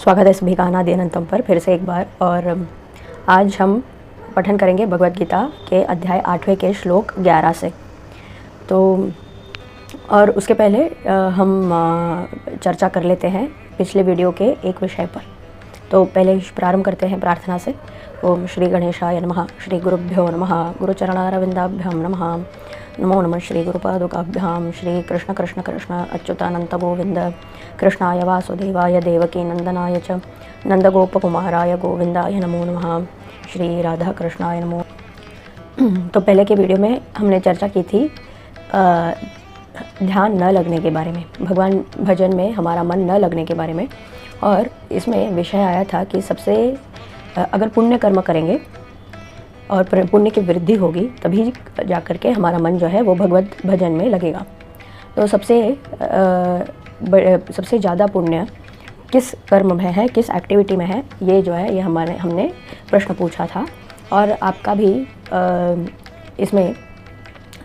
स्वागत है सभी का अनादि अनंतम पर फिर से एक बार। और आज हम पठन करेंगे भगवद गीता के अध्याय 8वें के श्लोक 11 से। तो और उसके पहले हम चर्चा कर लेते हैं पिछले वीडियो के एक विषय पर। तो पहले प्रारंभ करते हैं प्रार्थना से। ओम श्री गणेशाय नमः, श्री गुरुभ्यो नमः, गुरुचरणारविंदाभ्याम नमः, नमो नमः श्री गुरुपादुकाभ्याम, श्री कृष्ण कृष्ण कृष्ण अच्युतानंत गोविंद कृष्णाय वासुदेवाय देवकी नंदनाय च नंदगोपकुमाराय गोविंदाय नमो नमः, श्री राधा कृष्णाय नमो। तो पहले के वीडियो में हमने चर्चा की थी ध्यान न लगने के बारे में, भगवान भजन में हमारा मन न लगने के बारे में। और इसमें विषय आया था कि सबसे अगर पुण्य कर्म करेंगे और पुण्य की वृद्धि होगी तभी जाकर के हमारा मन जो है वो भगवत भजन में लगेगा। तो सबसे ज़्यादा पुण्य किस कर्म में है, किस एक्टिविटी में है, ये जो है ये हमने प्रश्न पूछा था। और आपका भी इसमें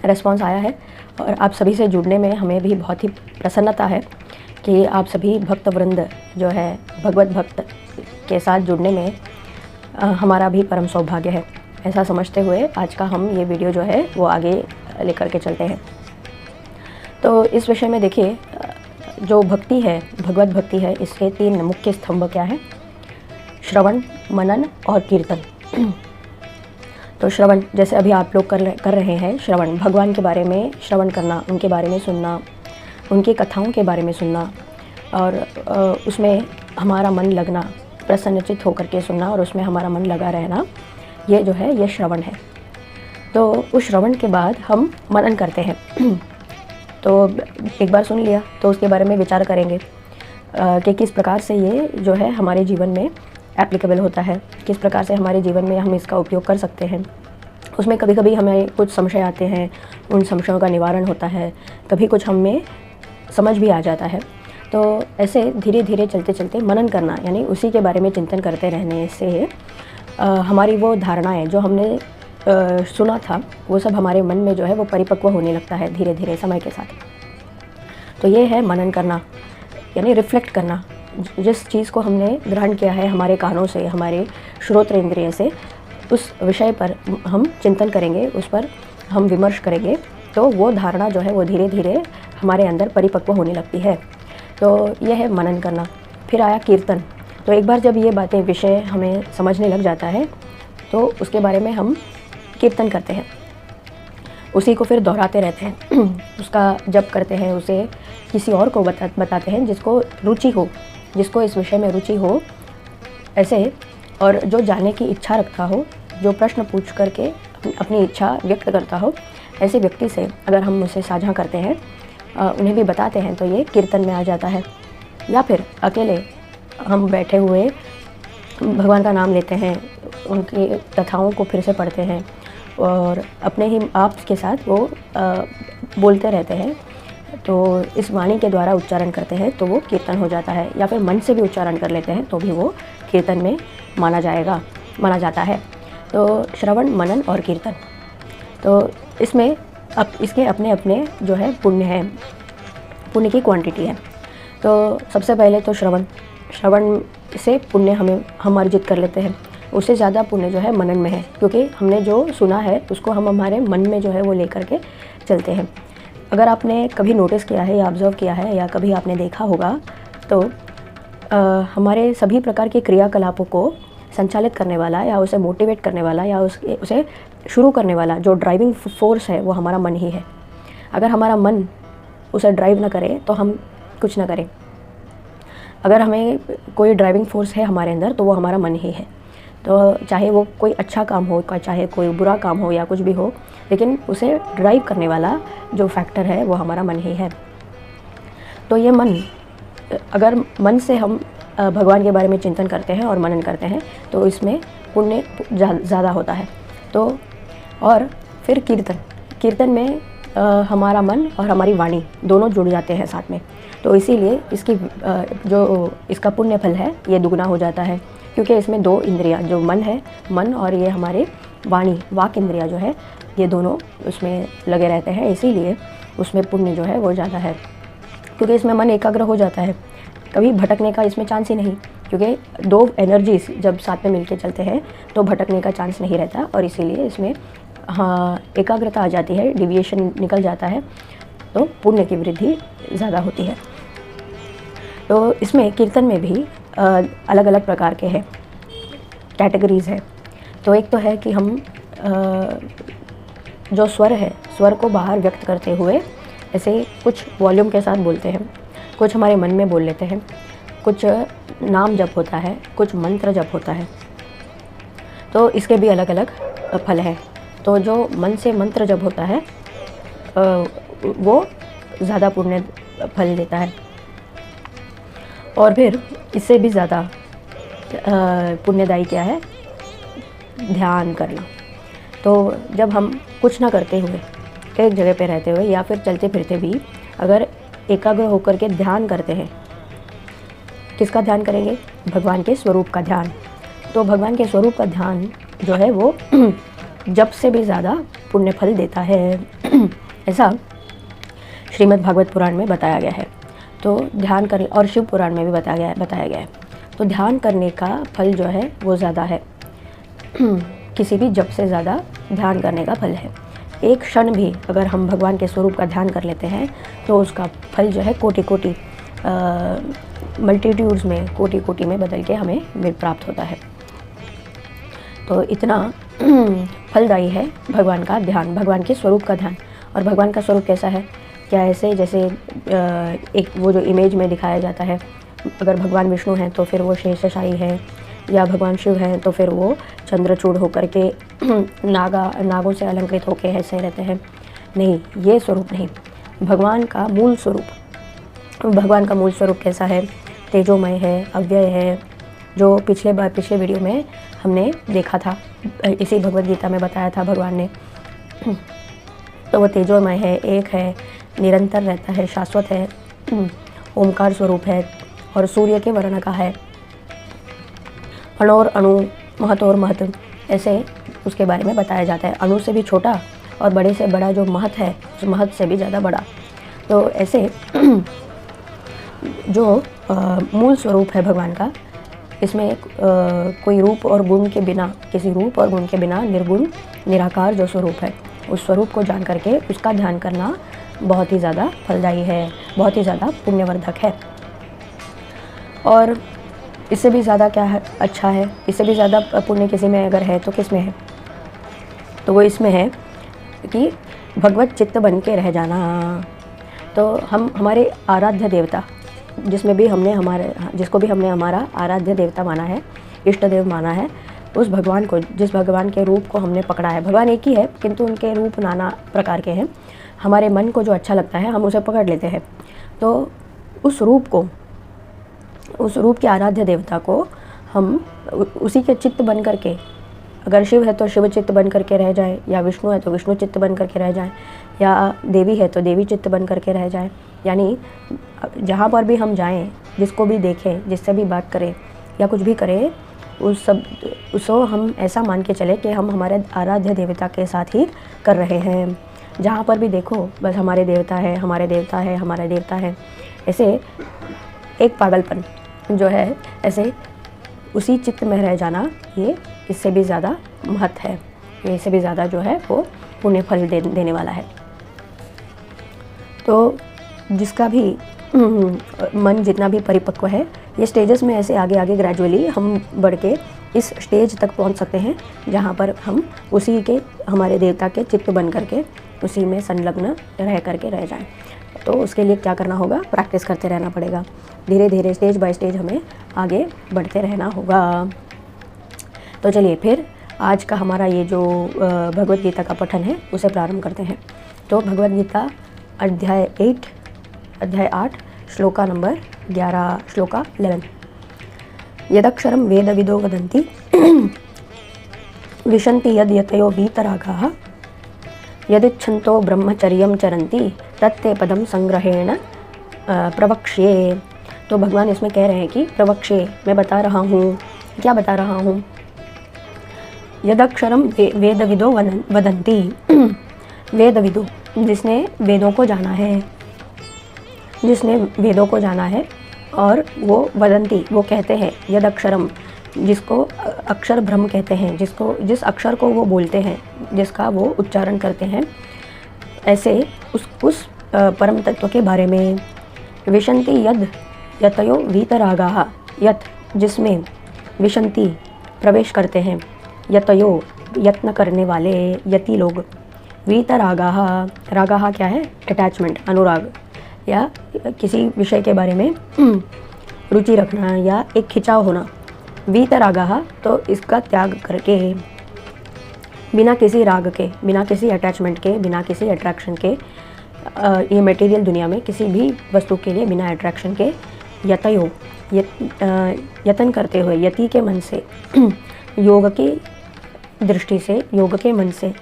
रिस्पॉन्स आया है। और आप सभी से जुड़ने में हमें भी बहुत ही प्रसन्नता है कि आप सभी भक्त वृंद जो है भगवत भक्त के साथ जुड़ने में हमारा भी परम सौभाग्य है। ऐसा समझते हुए आज का हम ये वीडियो जो है वो आगे लेकर के चलते हैं। तो इस विषय में देखिए, जो भक्ति है, भगवत भक्ति है, इसके 3 मुख्य स्तंभ क्या है? श्रवण, मनन और कीर्तन। तो श्रवण, जैसे अभी आप लोग कर रहे हैं श्रवण, भगवान के बारे में श्रवण करना, उनके बारे में सुनना, उनकी कथाओं के बारे में सुनना और उसमें हमारा मन लगना, प्रसन्नचित होकर के सुनना और उसमें हमारा मन लगा रहना, ये जो है ये श्रवण है। तो उस श्रवण के बाद हम मनन करते हैं। तो एक बार सुन लिया तो उसके बारे में विचार करेंगे कि किस प्रकार से ये जो है हमारे जीवन में एप्लीकेबल होता है, किस प्रकार से हमारे जीवन में हम इसका उपयोग कर सकते हैं। उसमें कभी कभी हमें कुछ संशय आते हैं, उन संशयों का निवारण होता है, कभी कुछ हमें समझ भी आ जाता है। तो ऐसे धीरे धीरे चलते चलते मनन करना, यानी उसी के बारे में चिंतन करते रहने से हमारी वो धारणाएं जो हमने सुना था वो सब हमारे मन में जो है वो परिपक्व होने लगता है धीरे धीरे समय के साथ। तो ये है मनन करना, यानी रिफ्लेक्ट करना। जिस चीज़ को हमने ग्रहण किया है हमारे कानों से, हमारे श्रोत्र इंद्रिय से, उस विषय पर हम चिंतन करेंगे, उस पर हम विमर्श करेंगे, तो वो धारणा जो है वो धीरे धीरे हमारे अंदर परिपक्व होने लगती है। तो यह है मनन करना। फिर आया कीर्तन। तो एक बार जब ये बातें, विषय हमें समझने लग जाता है तो उसके बारे में हम कीर्तन करते हैं, उसी को फिर दोहराते रहते हैं। उसका जप करते हैं, उसे किसी और को बताते हैं जिसको रुचि हो, जिसको इस विषय में रुचि हो ऐसे, और जो जानने की इच्छा रखता हो, जो प्रश्न पूछ करके अपनी इच्छा व्यक्त करता हो, ऐसे व्यक्ति से अगर हम उसे साझा करते हैं, उन्हें भी बताते हैं, तो ये कीर्तन में आ जाता है। या फिर अकेले हम बैठे हुए भगवान का नाम लेते हैं, उनकी कथाओं को फिर से पढ़ते हैं और अपने ही आप के साथ वो बोलते रहते हैं। तो इस वाणी के द्वारा उच्चारण करते हैं तो वो कीर्तन हो जाता है। या फिर मन से भी उच्चारण कर लेते हैं तो भी वो कीर्तन में माना जाता है। तो श्रवण, मनन और कीर्तन, तो इसमें अब इसके अपने अपने जो है पुण्य है, पुण्य की क्वांटिटी है। तो सबसे पहले तो श्रवण से पुण्य हम अर्जित कर लेते हैं। उससे ज़्यादा पुण्य जो है मनन में है, क्योंकि हमने जो सुना है उसको हम हमारे मन में जो है वो लेकर के चलते हैं। अगर आपने कभी नोटिस किया है या ऑब्ज़र्व किया है या कभी आपने देखा होगा तो हमारे सभी प्रकार के क्रियाकलापों को संचालित करने वाला या उसे मोटिवेट करने वाला या उसे शुरू करने वाला जो ड्राइविंग फोर्स है वो हमारा मन ही है। अगर हमारा मन उसे ड्राइव न करे तो हम कुछ न करें। अगर हमें कोई ड्राइविंग फोर्स है हमारे अंदर तो वो हमारा मन ही है। तो चाहे वो कोई अच्छा काम हो, चाहे कोई बुरा काम हो या कुछ भी हो, लेकिन उसे ड्राइव करने वाला जो फैक्टर है वो हमारा मन ही है। तो ये मन, अगर मन से हम भगवान के बारे में चिंतन करते हैं और मनन करते हैं तो इसमें पुण्य ज़्यादा होता है। तो और फिर कीर्तन में हमारा मन और हमारी वाणी दोनों जुड़ जाते हैं साथ में। तो इसीलिए जो इसका पुण्य फल है ये दुगना हो जाता है, क्योंकि इसमें 2 इंद्रियां, जो मन और ये हमारे वाणी, वाक इंद्रिया जो है, ये दोनों उसमें लगे रहते हैं। इसीलिए उसमें पुण्य जो है वो ज़्यादा है, क्योंकि इसमें मन एकाग्र हो जाता है, कभी भटकने का इसमें चांस ही नहीं, क्योंकि दो एनर्जीज जब साथ में मिलके चलते हैं तो भटकने का चांस नहीं रहता, और इसीलिए इसमें हाँ एकाग्रता आ जाती है, डिविएशन निकल जाता है, तो पुण्य की वृद्धि ज़्यादा होती है। तो इसमें कीर्तन में भी अलग अलग प्रकार के हैं, कैटेगरीज है। तो एक तो है कि हम जो स्वर है, स्वर को बाहर व्यक्त करते हुए ऐसे कुछ वॉल्यूम के साथ बोलते हैं, कुछ हमारे मन में बोल लेते हैं, कुछ नाम जप होता है, कुछ मंत्र जप होता है। तो इसके भी अलग अलग फल हैं। तो जो मन से मंत्र जप होता है वो ज़्यादा पुण्य फल देता है, और फिर इससे भी ज़्यादा पुण्यदायी क्या है, ध्यान करना। तो जब हम कुछ ना करते हुए, एक जगह पे रहते हुए या फिर चलते फिरते भी अगर एकाग्र होकर के ध्यान करते हैं, किसका ध्यान करेंगे, भगवान के स्वरूप का ध्यान। तो भगवान के स्वरूप का ध्यान जो है वो जप से भी ज़्यादा पुण्य फल देता है, ऐसा श्रीमद् भागवत पुराण में बताया गया है। तो ध्यान कर, और शिव पुराण में भी बताया गया है। तो ध्यान करने का फल जो है वो ज़्यादा है, किसी भी जप से ज़्यादा ध्यान करने का फल है। एक क्षण भी अगर हम भगवान के स्वरूप का ध्यान कर लेते हैं तो उसका फल जो है कोटि कोटि मल्टीट्यूड्स में, कोटि कोटि में बदल के हमें प्राप्त होता है। तो इतना फलदायी है भगवान का ध्यान, भगवान के स्वरूप का ध्यान। और भगवान का स्वरूप कैसा है, क्या ऐसे जैसे एक वो जो इमेज में दिखाया जाता है, अगर भगवान विष्णु हैं तो फिर वो शेषशायी है, या भगवान शिव हैं तो फिर वो चंद्रचूड़ होकर के नागों से अलंकृत होकर ऐसे रहते हैं। नहीं, ये स्वरूप नहीं। भगवान का मूल स्वरूप कैसा है, तेजोमय है, अव्यय है, जो पिछले वीडियो में हमने देखा था, इसी भगवद गीता में बताया था भगवान ने। तो वो तेजोमय है, एक है, निरंतर रहता है, शाश्वत है, ओमकार स्वरूप है, और सूर्य के वर्ण का है, अणोर अणु, महत और महत, ऐसे उसके बारे में बताया जाता है। अणु से भी छोटा और बड़े से बड़ा जो महत है, उस महत से भी ज़्यादा बड़ा। तो ऐसे जो मूल स्वरूप है भगवान का, इसमें कोई रूप और गुण के बिना, किसी रूप और गुण के बिना निर्गुण निराकार जो स्वरूप है, उस स्वरूप को जान करके उसका ध्यान करना बहुत ही ज़्यादा फलदायी है, बहुत ही ज़्यादा पुण्यवर्धक है। और इससे भी ज़्यादा क्या है, अच्छा है, इससे भी ज़्यादा पुण्य किसी में अगर है तो किस में है, तो वो इसमें है कि भगवत चित्त बन के रह जाना। तो हम हमारे आराध्य देवता, जिसको भी हमने हमारा आराध्य देवता माना है, इष्ट देव माना है, उस भगवान को, जिस भगवान के रूप को हमने पकड़ा है, भगवान एक ही है किंतु उनके रूप नाना प्रकार के हैं, हमारे मन को जो अच्छा लगता है हम उसे पकड़ लेते हैं। तो उस रूप के आराध्य देवता को हम उसी के चित्त बन करके, अगर शिव है तो शिव चित्त बन करके रह जाए, या विष्णु है तो विष्णु चित्त बन करके रह जाए, या देवी है तो देवी चित्त बन करके रह जाए। यानी जहाँ पर भी हम जाएं, जिसको भी देखें, जिससे भी बात करें या कुछ भी करें, उसको हम ऐसा मान के चले कि हम हमारे आराध्य देवता के साथ ही कर रहे हैं। जहाँ पर भी देखो बस हमारे देवता है, हमारे देवता है, हमारा देवता है, ऐसे एक पागलपन जो है, ऐसे उसी चित्त में रह जाना, ये इससे भी ज़्यादा महत्व है, ये इससे भी ज़्यादा जो है वो पुण्य फल देने वाला है। तो जिसका भी मन जितना भी परिपक्व है, ये स्टेजेस में ऐसे आगे आगे ग्रेजुअली हम बढ़ के इस स्टेज तक पहुंच सकते हैं जहां पर हम उसी के, हमारे देवता के चित्त बन करके उसी में संलग्न रह करके रह जाएं। तो उसके लिए क्या करना होगा, प्रैक्टिस करते रहना पड़ेगा, धीरे धीरे स्टेज बाय स्टेज हमें आगे बढ़ते रहना होगा। तो चलिए फिर आज का हमारा ये जो भगवद गीता का पठन है उसे प्रारंभ करते हैं। तो भगवद गीता अध्याय 8 श्लोका नंबर 11, श्लोका 11। यदक्षरं वेदविदो वदन्ति विशन्ति यद् यतयो वीतरागाः यदिच्छन्तो ब्रह्मचर्यं चरन्ति तत्ते पदम संग्रहेण प्रवक्ष्ये। तो भगवान इसमें कह रहे हैं कि प्रवक्ष्ये, मैं बता रहा हूँ, क्या बता रहा हूँ, यदक्षरम वेदविदो वदन्ति, वेदविदो जिसने वेदों को जाना है, जिसने वेदों को जाना है, और वो वदंती, वो कहते हैं, यद अक्षरम, जिसको अक्षर ब्रह्म कहते हैं, जिस अक्षर को वो बोलते हैं, जिसका वो उच्चारण करते हैं, ऐसे उस परम तत्व के बारे में। विशन्ति यद यतयो वीतरागाः, यत जिसमें, विशन्ति प्रवेश करते हैं, यतयो यत्न करने वाले, यति लोग, वीतरागाः, रागाः क्या है, अटैचमेंट, अनुराग, या किसी विषय के बारे में रुचि रखना या एक खिंचाव होना। वीतरागाः तो इसका त्याग करके, बिना किसी राग के, बिना किसी अटैचमेंट के, बिना किसी अट्रैक्शन के, ये मटेरियल दुनिया में किसी भी वस्तु के लिए बिना अट्रैक्शन के, यतयो यतन करते हुए, यति के मन से, योग की दृष्टि से, योग के मन से,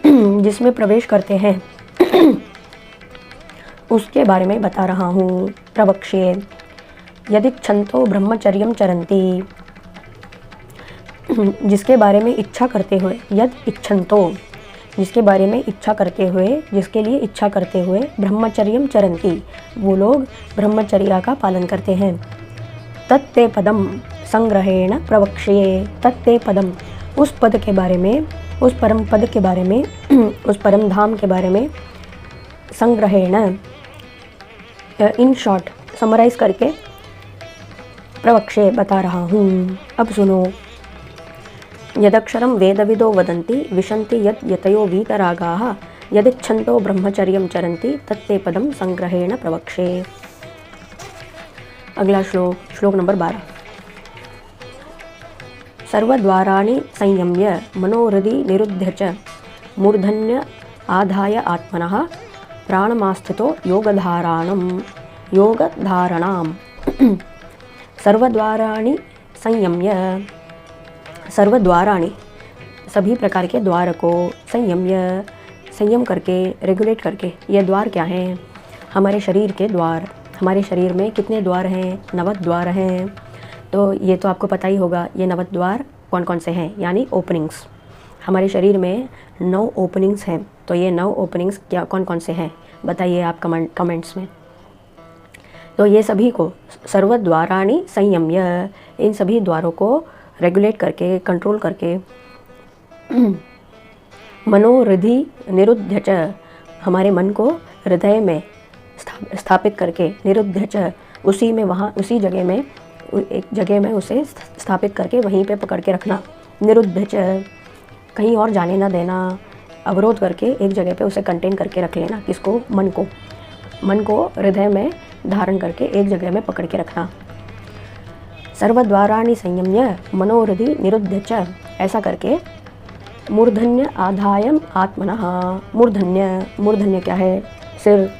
जिसमें प्रवेश करते हैं, उसके बारे में बता रहा हूँ। प्रवक्ष्ये यदिच्छन्तो ब्रह्मचर्यं चरन्ति, जिसके बारे में इच्छा करते हुए, यद इच्छन्तो, जिसके बारे में इच्छा करते हुए, जिसके लिए इच्छा करते हुए, ब्रह्मचर्यं चरन्ति, वो लोग ब्रह्मचर्या का पालन करते हैं। तत्ते पदम संग्रहेण प्रवक्ष्ये, तत्ते पदम, उस पद के बारे में, उस परम पद के बारे में, उस परम धाम के बारे में, संग्रहेण इन शॉर्ट समराइज करके, प्रवक्ष्ये बता रहा हूँ। अब सुनो। यदक्षरं वेदविदो वदन्ति विशन्ति यत् यतयो वीतरागाः यदिच्छन्तो ब्रह्मचर्यं चरन्ति तत्ते पदं संग्रहेण प्रवक्ष्ये। अगला श्लोक नंबर 12। सर्वद्वाराणि संयम्य मनोहृदि निरुध्य च मूर्धन्य आधाय आत्मनः प्राणमास्थितो योगधारणाम्। सर्वद्वाराणि संयम्य, सर्वद्वाराणि सभी प्रकार के द्वार को, संयम करके, रेगुलेट करके। ये द्वार क्या हैं? हमारे शरीर के द्वार। हमारे शरीर में कितने द्वार हैं? 9 द्वार हैं। तो ये तो आपको पता ही होगा, ये 9 द्वार कौन कौन से हैं, यानी ओपनिंग्स। हमारे शरीर में 9 ओपनिंग्स हैं। तो ये 9 ओपनिंग्स क्या कौन कौन से हैं बताइए आप कमेंट्स में। तो ये सभी को सर्वद्वाराणि संयम्य, इन सभी द्वारों को रेगुलेट करके, कंट्रोल करके, मनोहृदि निरुध्य च, हमारे मन को हृदय में स्थापित करके, निरुध्य च, उसी में, वहाँ उसी जगह में, एक जगह में उसे स्थापित करके वहीं पे पकड़ के रखना। निरुध्य च, कहीं और जाने ना देना, अवरोध करके एक जगह पे उसे कंटेन करके रख लेना। किसको? मन को हृदय में धारण करके एक जगह में पकड़ के रखना। सर्वद्वाराणि संयम्य मनोहृदि निरुध्य च, ऐसा करके मूर्धन्य आधायम आत्मनः। मूर्धन्य क्या है? सिर।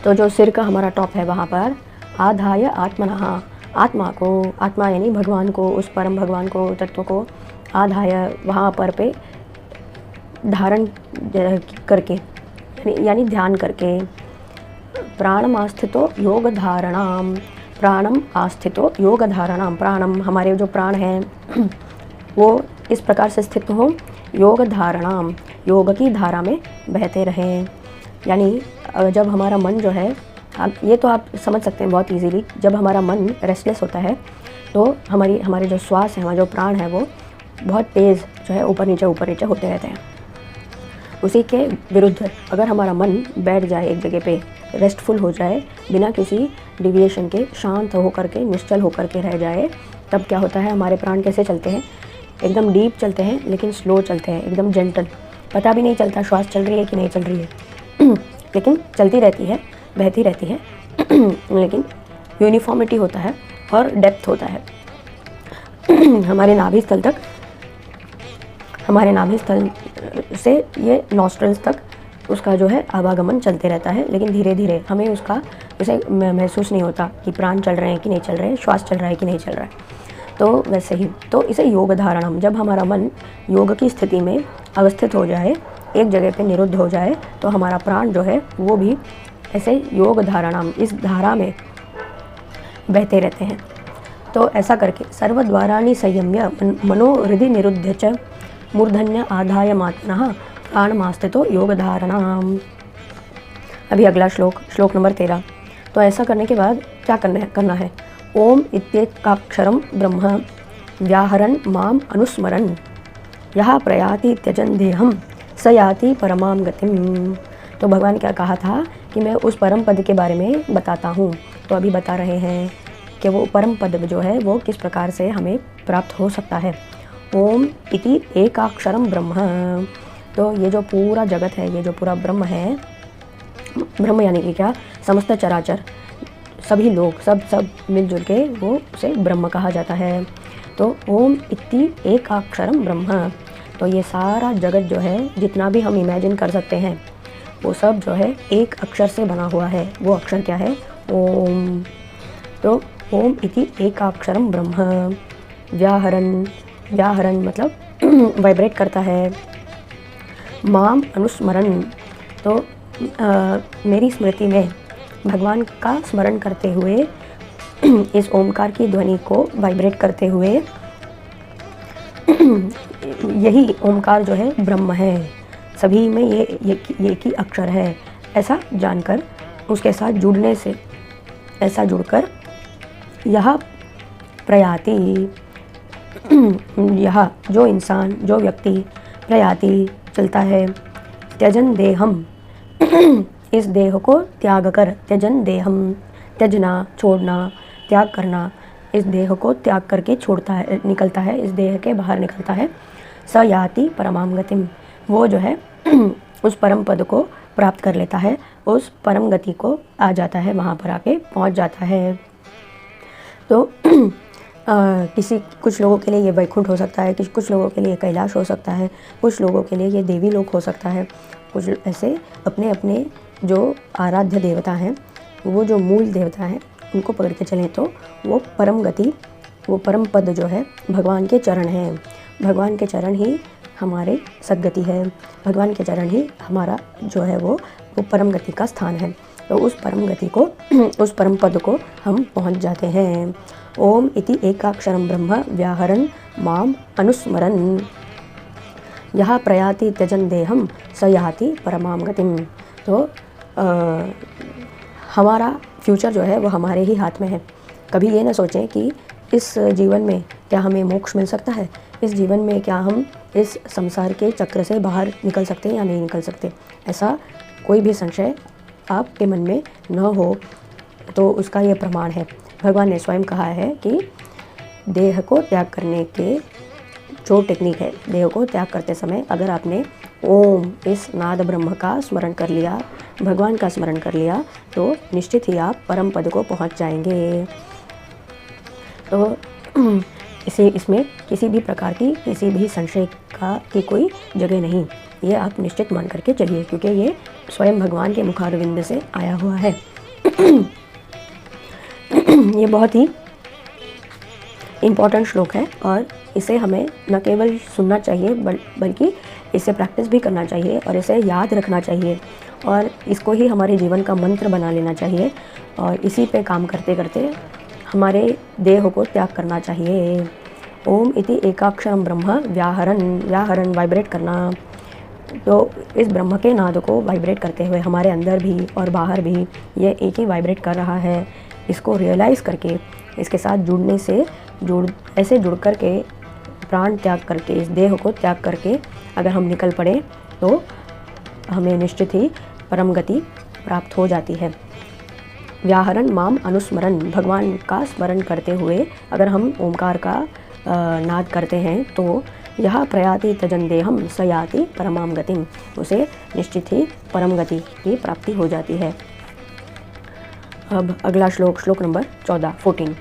तो जो सिर का हमारा टॉप है वहाँ पर आधाय आत्मनः, आत्मा को, आत्मा यानी भगवान को, उस परम भगवान को, तत्व को, आधाय वहाँ पर पे धारण करके, यानी ध्यान करके, प्राणम आस्थितो योग धारणाम, प्राणम आस्थितो योग धारणाम, प्राणम हमारे जो प्राण हैं वो इस प्रकार से स्थित हो, योग धारणाम, योग की धारा में बहते रहें। यानी जब हमारा मन जो है, ये तो आप समझ सकते हैं बहुत इजीली, जब हमारा मन रेस्टलेस होता है तो हमारे जो श्वास है, हमारे जो प्राण है, वो बहुत तेज़ जो है ऊपर नीचे होते रहते हैं। उसी के विरुद्ध अगर हमारा मन बैठ जाए एक जगह पे, रेस्टफुल हो जाए, बिना किसी डिविएशन के, शांत होकर के, निश्चल होकर के रह जाए, तब क्या होता है? हमारे प्राण कैसे चलते हैं? एकदम डीप चलते हैं, लेकिन स्लो चलते हैं, एकदम जेंटल। पता भी नहीं चलता श्वास चल रही है कि नहीं चल रही है लेकिन चलती रहती है, बहती रहती है लेकिन यूनिफॉर्मिटी होता है और डेप्थ होता है। हमारे नाभि स्थल से ये नॉस्ट्रल्स तक उसका जो है आवागमन चलते रहता है, लेकिन धीरे धीरे हमें उसे महसूस नहीं होता कि प्राण चल रहे हैं कि नहीं चल रहे हैं, श्वास चल रहा है कि नहीं चल रहा है। तो वैसे ही तो इसे योग धारणम, जब हमारा मन योग की स्थिति में अवस्थित हो जाए, एक जगह पे निरुद्ध हो जाए, तो हमारा प्राण जो है वो भी ऐसे योग धारणम, इस धारा में बहते रहते हैं। तो ऐसा करके सर्वद्वाराणि संयम्य मनोहृदि निरुध्य च मूर्धन्य आधाय आत्मनः प्राणमास्थितो योग धारणाम। अभी अगला श्लोक नंबर 13। तो ऐसा करने के बाद क्या करना है? ओम इत्येकाक्षरं ब्रह्म व्याहरन् माम अनुस्मरन् यह प्रयाति त्यजन देहम स याति परमाम गतिम। तो भगवान क्या कहा था कि मैं उस परम पद के बारे में बताता हूँ। तो अभी बता रहे हैं कि वो परम पद जो है वो किस प्रकार से हमें प्राप्त हो सकता है। ओम इति एकाक्षरम ब्रह्म। तो ये जो पूरा जगत है, ये जो पूरा ब्रह्म है, ब्रह्म यानी कि क्या? समस्त चराचर, सभी लोग, सब मिलजुल के वो उसे ब्रह्म कहा जाता है। तो ओम इति एकाक्षरम ब्रह्म। तो ये सारा जगत जो है, जितना भी हम इमेजिन कर सकते हैं, वो सब जो है एक अक्षर से बना हुआ है। वो अक्षर क्या है? ओम। तो ओम इति एकाक्षरम ब्रह्म व्याहरन मतलब वाइब्रेट करता है। माम अनुस्मरन, तो मेरी स्मृति में भगवान का स्मरण करते हुए, इस ओमकार की ध्वनि को वाइब्रेट करते हुए, यही ओमकार जो है ब्रह्म है, सभी में ये की अक्षर है, ऐसा जानकर उसके साथ जुड़ने से, ऐसा जुड़कर यह प्रयाति, यह जो इंसान, जो व्यक्ति प्रयाति चलता है, त्यजन देहम इस देह को त्याग कर, त्यजन देहम त्यजना छोड़ना, त्याग करना, इस देह को त्याग करके छोड़ता है, निकलता है, इस देह के बाहर निकलता है। स याति परमाम गतिम, वो जो है उस परम पद को प्राप्त कर लेता है, उस परम गति को आ जाता है, वहाँ पर आके पहुँच जाता है। तो कुछ लोगों के लिए ये वैकुंठ हो सकता है, कुछ लोगों के लिए कैलाश हो सकता है, कुछ लोगों के लिए ये देवी लोक हो सकता है। कुछ ऐसे अपने अपने जो आराध्य देवता हैं, वो जो मूल देवता हैं, उनको पकड़ के चलें तो वो परम गति, वो परम पद जो है भगवान के चरण हैं। भगवान के चरण ही हमारे सद्गति है, भगवान के चरण ही हमारा जो है वो परम गति का स्थान है। तो उस परम गति को, उस परम पद को हम पहुंच जाते हैं। ओम इति एकाक्षरम ब्रह्म व्याहरन् माम अनुस्मरन् यह प्रयाति त्यजन देहम स याति परमाम गतिम। तो हमारा फ्यूचर जो है वो हमारे ही हाथ में है। कभी ये ना सोचें कि इस जीवन में क्या हमें मोक्ष मिल सकता है, इस जीवन में क्या हम इस संसार के चक्र से बाहर निकल सकते हैं या नहीं निकल सकते। ऐसा कोई भी संशय आपके मन में न हो, तो उसका ये प्रमाण है। भगवान ने स्वयं कहा है कि देह को त्याग करने के जो टेक्निक है, देह को त्याग करते समय अगर आपने ओम, इस नाद ब्रह्म का स्मरण कर लिया, भगवान का स्मरण कर लिया, तो निश्चित ही आप परम पद को पहुंच जाएंगे। तो इसमें किसी भी प्रकार की, किसी भी संशय की कोई जगह नहीं, ये आप निश्चित मान करके चलिए, क्योंकि ये स्वयं भगवान के मुखारविंद से आया हुआ है। ये बहुत ही इम्पॉर्टेंट श्लोक है और इसे हमें न केवल सुनना चाहिए बल्कि इसे प्रैक्टिस भी करना चाहिए और इसे याद रखना चाहिए और इसको ही हमारे जीवन का मंत्र बना लेना चाहिए और इसी पे काम करते करते हमारे देह को त्याग करना चाहिए। ओम इति एकाक्षरम ब्रह्म व्याहरन् वाइब्रेट करना। तो इस ब्रह्म के नाद को वाइब्रेट करते हुए हमारे अंदर भी और बाहर भी ये एक ही वाइब्रेट कर रहा है। इसको रियलाइज़ करके, इसके साथ जुड़ने से ऐसे जुड़ कर के, प्राण त्याग करके, इस देह को त्याग करके अगर हम निकल पड़े तो हमें निश्चित ही परम गति प्राप्त हो जाती है। व्याहरन् माम अनुस्मरन्, भगवान का स्मरण करते हुए अगर हम ओमकार का नाद करते हैं तो यह प्रयाति त्यजन देहम स याति परमाम गतिम, उसे निश्चित ही परम गति की प्राप्ति हो जाती है। अब अगला श्लोक नंबर 14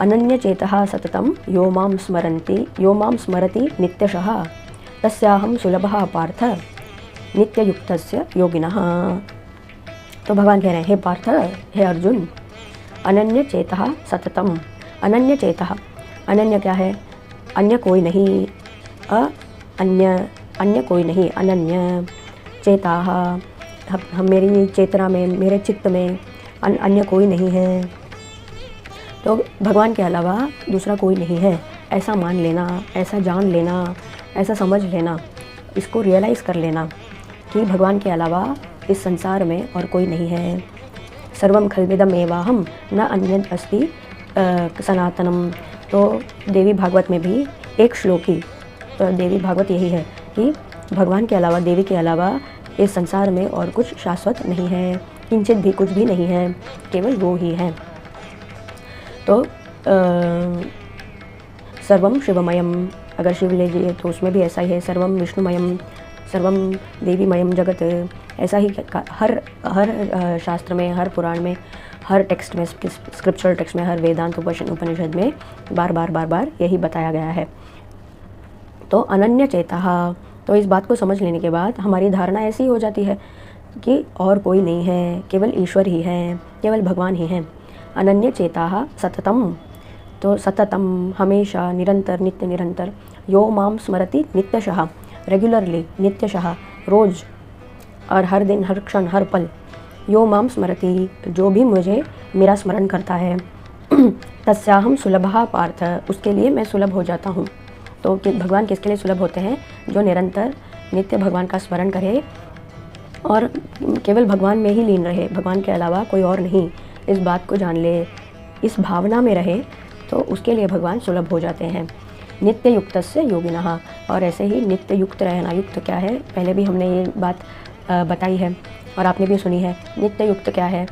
अनन्य चेतः सततम यो मां स्मरति नित्यशः तस्याहं सुलभः पार्थ नित्ययुक्तस्य योगिनः। तो भगवान कह रहे हैं, हे पार्थ, हे अर्जुन, अनन्य चेतः सततम। अनन्य चेतः, अनन्य क्या है? अन्य कोई नहीं, अन्य कोई नहीं, अनन्य चेताः, हम मेरी चेतना में, मेरे चित्त में अन्य कोई नहीं है। तो भगवान के अलावा दूसरा कोई नहीं है, ऐसा मान लेना, ऐसा जान लेना, ऐसा समझ लेना, इसको रियलाइज़ कर लेना कि भगवान के अलावा इस संसार में और कोई नहीं है। सर्वम खल्विदमेवाहम न अन्यद अस्ति सनातनम। तो देवी भागवत में भी एक श्लोकी, तो देवी भागवत यही है कि भगवान के अलावा, देवी के अलावा इस संसार में और कुछ शाश्वत नहीं है, किंचित भी कुछ भी नहीं है, केवल वो ही है। तो सर्वम शिवमयम, अगर शिव ले लीजिए तो उसमें भी ऐसा ही है, सर्वम विष्णुमयम, सर्वम देवीमयम जगत। ऐसा ही हर शास्त्र में, हर पुराण में, हर टेक्स्ट में, स्क्रिप्चुरल टेक्स्ट में, हर वेदांत उपनिषद में बार बार यही बताया गया है। तो अनन्य चेता, तो इस बात को समझ लेने के बाद हमारी धारणा ऐसी हो जाती है कि और कोई नहीं है, केवल ईश्वर ही है, केवल भगवान ही हैं। अनन्य चेता सततम, तो सततम हमेशा, निरंतर, नित्य निरंतर, यो माम स्मरति नित्यशः, रेगुलरली, नित्यशः, रोज़ और हर दिन, हर क्षण, हर पल, यो माम स्मरति, जो भी मुझे मेरा स्मरण करता है, तस्याहम सुलभः पार्थ, उसके लिए मैं सुलभ हो जाता हूँ। तो भगवान किसके लिए सुलभ होते हैं? जो निरंतर नित्य भगवान का स्मरण करे और केवल भगवान में ही लीन रहे, भगवान के अलावा कोई और नहीं, इस बात को जान ले, इस भावना में रहे, तो उसके लिए भगवान सुलभ हो जाते हैं। नित्य युक्तस्य योगिनः, और ऐसे ही नित्य युक्त रहना। युक्त क्या है? पहले भी हमने ये बात बताई है और आपने भी सुनी है। नित्य युक्त क्या है?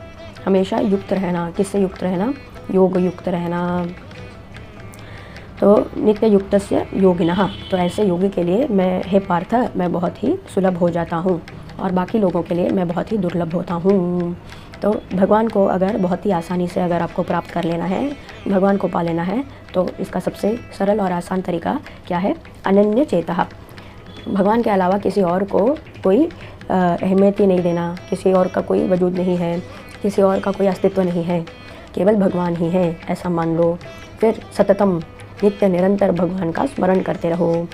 हमेशा युक्त रहना। किससे युक्त रहना? योग युक्त रहना। तो नित्य युक्तस्य योगिनः, तो ऐसे योगी के लिए मैं, हे पार्थ, मैं बहुत ही सुलभ हो जाता हूँ और बाकी लोगों के लिए मैं बहुत ही दुर्लभ होता हूँ। तो भगवान को अगर बहुत ही आसानी से अगर आपको प्राप्त कर लेना है, भगवान को पा लेना है, तो इसका सबसे सरल और आसान तरीका क्या है? अनन्य चेतः, भगवान के अलावा किसी और को कोई अहमियत ही नहीं देना, किसी और का कोई वजूद नहीं है, किसी और का कोई अस्तित्व नहीं है, केवल भगवान ही है, ऐसा मान लो। फिर सततम, नित्य निरंतर भगवान का स्मरण करते रहो।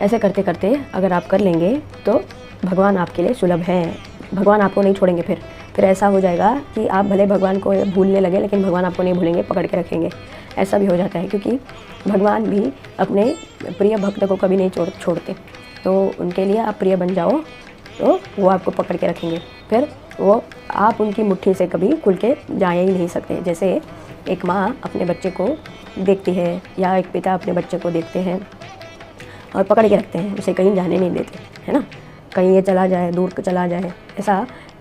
ऐसे करते करते अगर आप कर लेंगे तो भगवान आपके लिए सुलभ है, भगवान आपको नहीं छोड़ेंगे। फिर ऐसा हो जाएगा कि आप भले भगवान को भूलने लगे, लेकिन भगवान आपको नहीं भूलेंगे, पकड़ के रखेंगे। ऐसा भी हो जाता है, क्योंकि भगवान भी अपने प्रिय भक्त को कभी नहीं छोड़ते। तो उनके लिए आप प्रिय बन जाओ तो वो आपको पकड़ के रखेंगे, फिर वो आप उनकी मुट्ठी से कभी खुल के जा ही नहीं सकते। जैसे एक माँ अपने बच्चे को देखती है या एक पिता अपने बच्चे को देखते हैं और पकड़ के रखते हैं, उसे कहीं जाने नहीं देते, है ना, कहीं ये चला जाए, दूर चला जाए।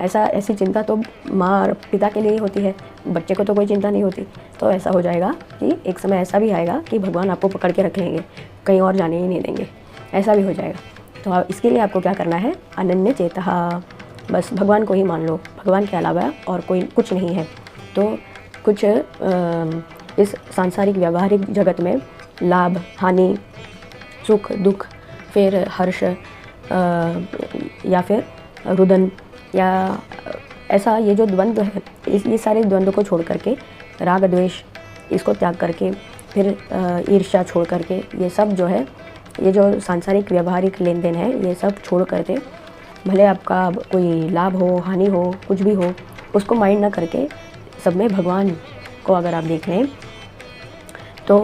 ऐसी चिंता तो माँ और पिता के लिए ही होती है, बच्चे को तो कोई चिंता नहीं होती। तो ऐसा हो जाएगा कि एक समय ऐसा भी आएगा कि भगवान आपको पकड़ के रख लेंगे, कहीं और जाने ही नहीं देंगे, ऐसा भी हो जाएगा। तो इसके लिए आपको क्या करना है? अनन्य चेतः, बस भगवान को ही मान लो, भगवान के अलावा और कोई कुछ नहीं है। तो कुछ इस सांसारिक व्यावहारिक जगत में लाभ हानि, सुख दुख, फिर हर्ष या फिर रुदन, या ऐसा ये जो द्वंद्व है, ये सारे द्वंद्व को छोड़ करके, राग द्वेष इसको त्याग करके, फिर ईर्ष्या छोड़ करके, ये सब जो है, ये जो सांसारिक व्यावहारिक लेन देन है, ये सब छोड़ करके, भले आपका कोई लाभ हो हानि हो कुछ भी हो, उसको माइंड ना करके सब में भगवान को अगर आप देख लें तो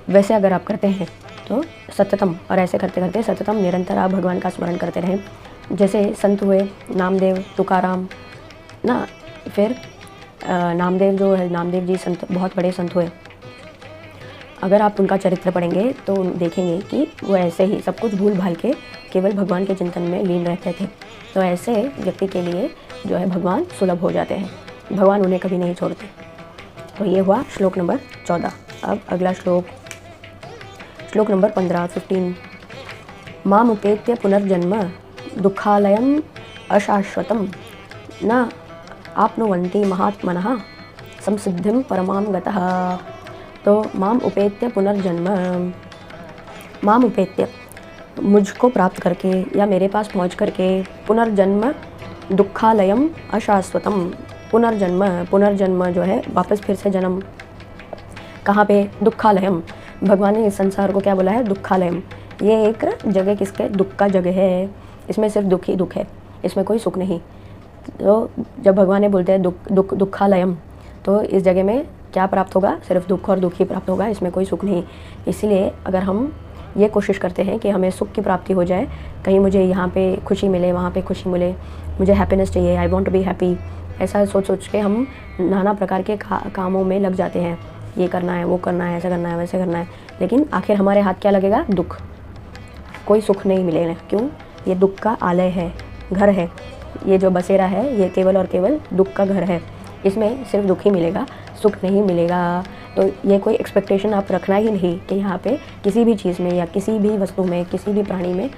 वैसे अगर आप करते हैं तो सततम, और ऐसे करते करते सततम निरंतर आप भगवान का स्मरण करते रहें। जैसे संत हुए नामदेव, तुकाराम ना, फिर नामदेव जो है, नामदेव जी संत, बहुत बड़े संत हुए। अगर आप उनका चरित्र पढ़ेंगे तो देखेंगे कि वो ऐसे ही सब कुछ भूल भाल के केवल भगवान के चिंतन में लीन रहते थे। तो ऐसे व्यक्ति के लिए जो है भगवान सुलभ हो जाते हैं, भगवान उन्हें कभी नहीं छोड़ते। तो ये हुआ श्लोक नंबर 14। अब अगला श्लोक नंबर 15। मामुपेत्य पुनर्जन्म दुःखालयम् अशाश्वतं न आप्नुवन्ति महात्मनः संसिद्धिं परमां गतः। तो माम उपेत्य पुनर्जन्म, माम उपेत्य, मुझको प्राप्त करके या मेरे पास पहुंच करके, पुनर्जन्म दुःखालयम अशाश्वतम, पुनर्जन्म जो है वापस फिर से जन्म, कहाँ पे? दुःखालयम। भगवान ने इस संसार को क्या बोला है? दुःखालयम। ये एक जगह किसके? दुख का जगह है, इसमें सिर्फ दुख ही दुख है, इसमें कोई सुख नहीं। तो जब भगवान ने बोलते हैं दुःखालयम, तो इस जगह में क्या प्राप्त होगा? सिर्फ दुख और दुख ही प्राप्त होगा, इसमें कोई सुख नहीं। इसलिए अगर हम ये कोशिश करते हैं कि हमें सुख की प्राप्ति हो जाए, कहीं मुझे यहाँ पे खुशी मिले, वहाँ पे खुशी मिले, मुझे हैप्पीनेस चाहिए, I want to be happy. ऐसा सोच सोच के हम नाना प्रकार के कामों में लग जाते हैं, ये करना है, वो करना है, ऐसा करना है, वैसे करना है, लेकिन आखिर हमारे हाथ क्या लगेगा? दुख। कोई सुख नहीं मिलेगा। क्यों? ये दुख का आलय है, घर है। ये जो बसेरा है ये केवल और केवल दुख का घर है। इसमें सिर्फ दुख ही मिलेगा, सुख नहीं मिलेगा। तो ये कोई एक्सपेक्टेशन आप रखना ही नहीं कि यहाँ पे किसी भी चीज़ में या किसी भी वस्तु में, किसी भी प्राणी में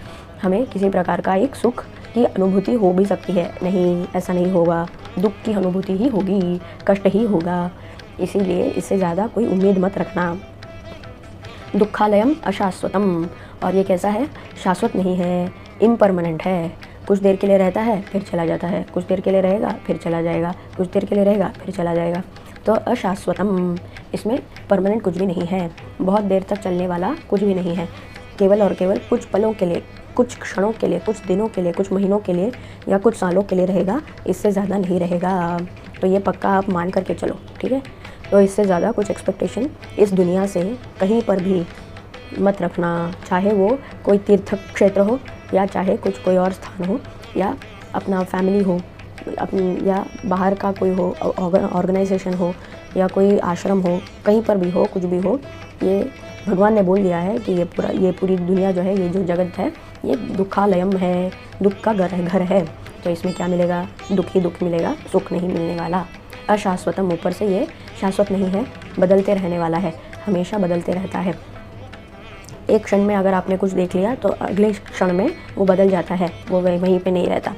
हमें किसी प्रकार का एक सुख की अनुभूति हो भी सकती है। नहीं, ऐसा नहीं होगा। दुख की अनुभूति ही होगी, कष्ट ही होगा। इसीलिए इससे ज़्यादा कोई उम्मीद मत रखना। दुखालयम अशाश्वतम, और ये कैसा है? शाश्वत नहीं है, इम्परमानेंट है। कुछ देर के लिए रहता है फिर चला जाता है, कुछ देर के लिए रहेगा फिर चला जाएगा, कुछ देर के लिए रहेगा फिर चला जाएगा। तो अशाश्वतम, इसमें परमानेंट कुछ भी नहीं है, बहुत देर तक चलने वाला कुछ भी नहीं है। केवल और केवल कुछ पलों के लिए, कुछ क्षणों के लिए, कुछ दिनों के लिए, कुछ महीनों के लिए या कुछ सालों के लिए रहेगा, इससे ज़्यादा नहीं रहेगा। तो ये पक्का आप मान करके चलो, ठीक है। तो इससे ज़्यादा कुछ एक्सपेक्टेशन इस दुनिया से कहीं पर भी मत रखना, चाहे वो कोई तीर्थ क्षेत्र हो या चाहे कुछ कोई और स्थान हो या अपना फैमिली हो, अपनी या बाहर का कोई हो, ऑर्गेनाइजेशन हो या कोई आश्रम हो, कहीं पर भी हो, कुछ भी हो। ये भगवान ने बोल दिया है कि ये पूरी दुनिया जो है, ये जो जगत है, ये दुखालयम है, दुख का घर है। तो इसमें क्या मिलेगा? दुख ही दुख मिलेगा, सुख नहीं मिलने वाला। अशाश्वतम, ऊपर से ये शाश्वत नहीं है, बदलते रहने वाला है, हमेशा बदलते रहता है। एक क्षण में अगर आपने कुछ देख लिया तो अगले क्षण में वो बदल जाता है, वो वहीं पे नहीं रहता।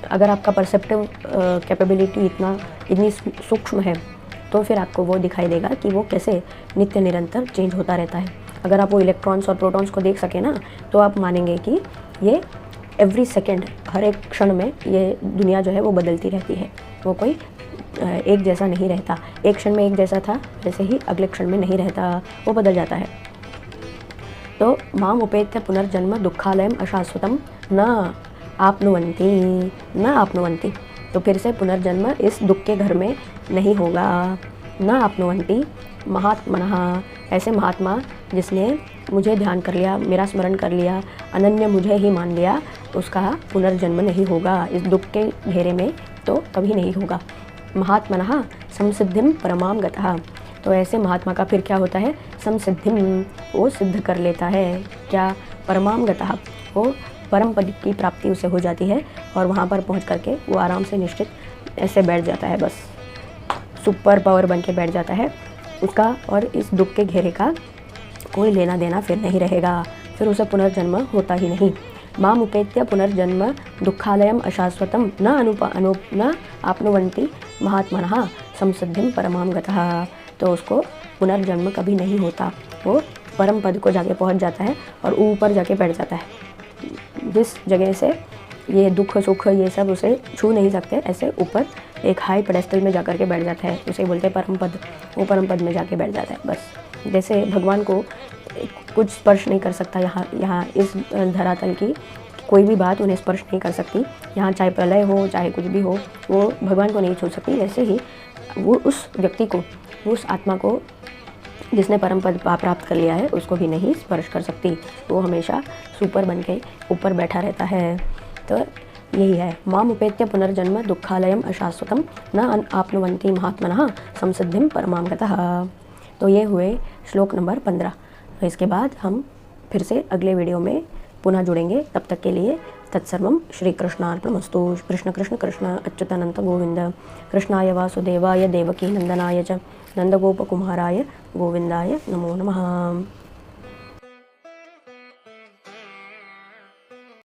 अगर आपका परसेप्टिव कैपेबिलिटी इतनी सूक्ष्म है तो फिर आपको वो दिखाई देगा कि वो कैसे नित्य निरंतर चेंज होता रहता है। अगर आप वो इलेक्ट्रॉन्स और प्रोटॉन्स को देख सके ना, तो आप मानेंगे कि ये एवरी सेकेंड, हर एक क्षण में ये दुनिया जो है वो बदलती रहती है। वो कोई एक जैसा नहीं रहता। एक क्षण में एक जैसा था वैसे ही अगले क्षण में नहीं रहता, वो बदल जाता है। तो माम उपेत्य पुनर्जन्म दुखालयम अशाश्वतम न आपनुवन्ति। तो फिर से पुनर्जन्म इस दुख के घर में नहीं होगा। न आपनुवन्ति महात्मनः, ऐसे महात्मा जिसने मुझे ध्यान कर लिया, मेरा स्मरण कर लिया, अनन्य मुझे ही मान लिया, उसका पुनर्जन्म नहीं होगा इस दुख के घेरे में, तो कभी नहीं होगा। महात्मनः संसिद्धिम परमाम गतः, तो ऐसे महात्मा का फिर क्या होता है? संसिद्धिम, वो सिद्ध कर लेता है। क्या? परमाम गतः, वो परम पद की प्राप्ति उसे हो जाती है और वहाँ पर पहुँच करके वो आराम से निश्चित ऐसे बैठ जाता है, बस सुपर पावर बन के बैठ जाता है उसका, और इस दुख के घेरे का कोई लेना देना फिर नहीं रहेगा, फिर उसे पुनर्जन्म होता ही नहीं। माम उपेत्य पुनर्जन्म दुखालयम अशाश्वतम न आपनुवन्ति महात्मनः संसिद्धिम परमाम गतः, तो उसको पुनर्जन्म कभी नहीं होता, वो परम पद को जाके पहुंच जाता है और ऊपर जाके बैठ जाता है, जिस जगह से ये दुख सुख ये सब उसे छू नहीं सकते, ऐसे ऊपर एक हाई पेडेस्टल में जाकर के बैठ जाता है, उसे बोलते हैं परम पद। वो परम पद में जाके बैठ जाता है बस। जैसे भगवान को कुछ स्पर्श नहीं कर सकता, यहाँ इस धरातल की कोई भी बात उन्हें स्पर्श नहीं कर सकती, यहाँ चाहे प्रलय हो चाहे कुछ भी हो, वो भगवान को नहीं छू सकती। वैसे ही वो उस व्यक्ति को, उस आत्मा को जिसने परम पद प्राप्त कर लिया है, उसको भी नहीं स्पर्श कर सकती, वो हमेशा सुपर बन के ऊपर बैठा रहता है। तो यही है, माम उपेत्य पुनर्जन्म दुखालयम अशाश्वतम न आपनुवन्ति महात्मनः संसिद्धिम परमाम गतः। तो ये हुए श्लोक नंबर 15। तो इसके बाद हम फिर से अगले वीडियो में पुनः जुड़ेंगे। तब तक के लिए तत्सर्वं श्री कृष्णार्पणमस्तु। कृष्ण कृष्ण कृष्ण अच्युतानंत गोविंद। कृष्णाय वासुदेवाय देवकी नंदनाय च नंदगोपकुमाराय गोविंदाय नमो नमः।